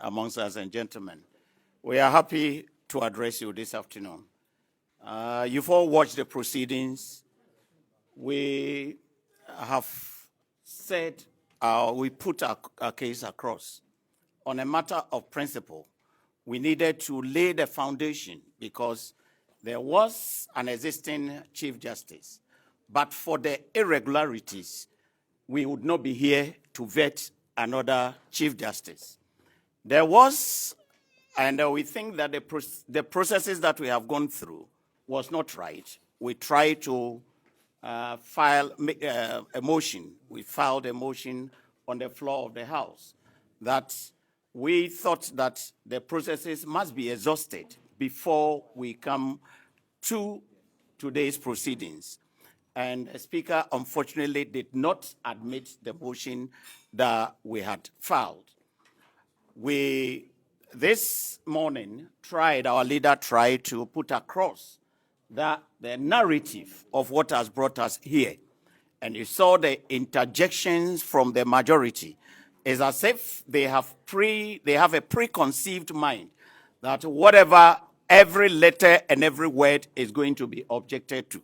amongst us and gentlemen, we are happy to address you this afternoon. You've all watched the proceedings. We have said we put our case across. On a matter of principle, we needed to lay the foundation because there was an existing Chief Justice. But for the irregularities, we would not be here to vet another Chief Justice. There was, and we think that the processes that we have gone through was not right. We tried to file a motion. We filed a motion on the floor of the House that we thought that the processes must be exhausted before we come to today's proceedings. And the Speaker, unfortunately, did not admit the motion that we had filed. This morning, our leader tried to put across the narrative of what has brought us here. And you saw the interjections from the majority. It's as if they have a preconceived mind that whatever, every letter and every word is going to be objected to.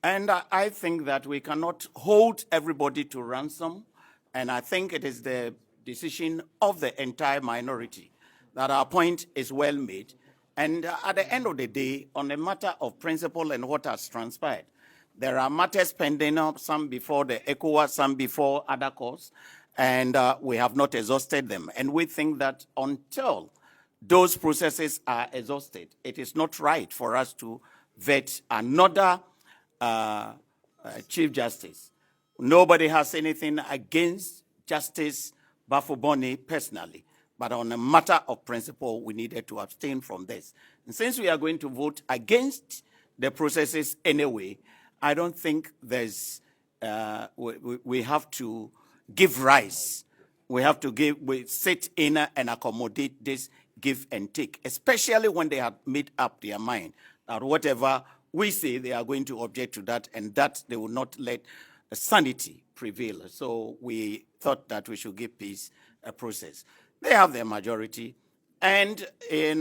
And I think that we cannot hold everybody to ransom. And I think it is the decision of the entire minority that our point is well made. And at the end of the day, on a matter of principle and what has transpired, there are matters pending up, some before the ECOWAS, some before other courts, and we have not exhausted them. And we think that until those processes are exhausted, it is not right for us to vet another Chief Justice. Nobody has anything against Justice Bafuboni personally, but on a matter of principle, we needed to abstain from this. And since we are going to vote against the processes anyway, I don't think there's, we have to give rise. We have to sit in and accommodate this give and take, especially when they have made up their mind that whatever we say, they are going to object to that, and that they will not let sanity prevail. So we thought that we should give peace a process. They have their majority, and in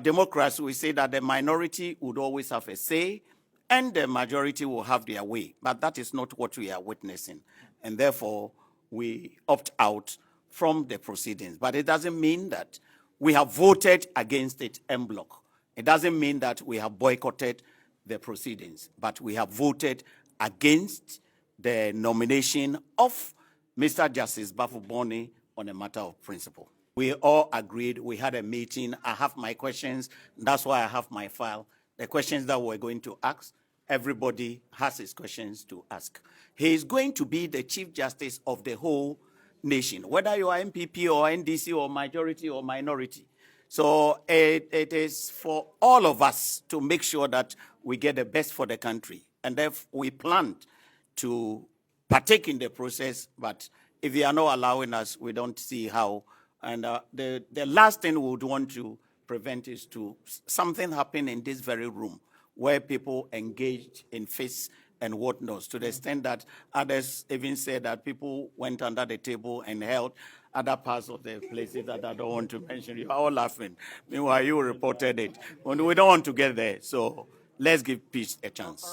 democracy, we say that the minority would always have a say, and the majority will have their way. But that is not what we are witnessing, and therefore we opt out from the proceedings. But it doesn't mean that we have voted against it en bloc. It doesn't mean that we have boycotted the proceedings, but we have voted against the nomination of Mr. Justice Bafuboni on a matter of principle. We all agreed. We had a meeting. I have my questions. That's why I have my file. The questions that we're going to ask, everybody has his questions to ask. He is going to be the Chief Justice of the whole nation, whether you are MPP or NDC or majority or minority. So it is for all of us to make sure that we get the best for the country. And therefore, we plan to partake in the process, but if they are not allowing us, we don't see how. And the last thing we would want to prevent is to something happen in this very room where people engaged in fists and whatnot, to the extent that others even said that people went under the table and held other parts of the places that I don't want to mention. You are all laughing. Meanwhile, you reported it. We don't want to get there, so let's give peace a chance.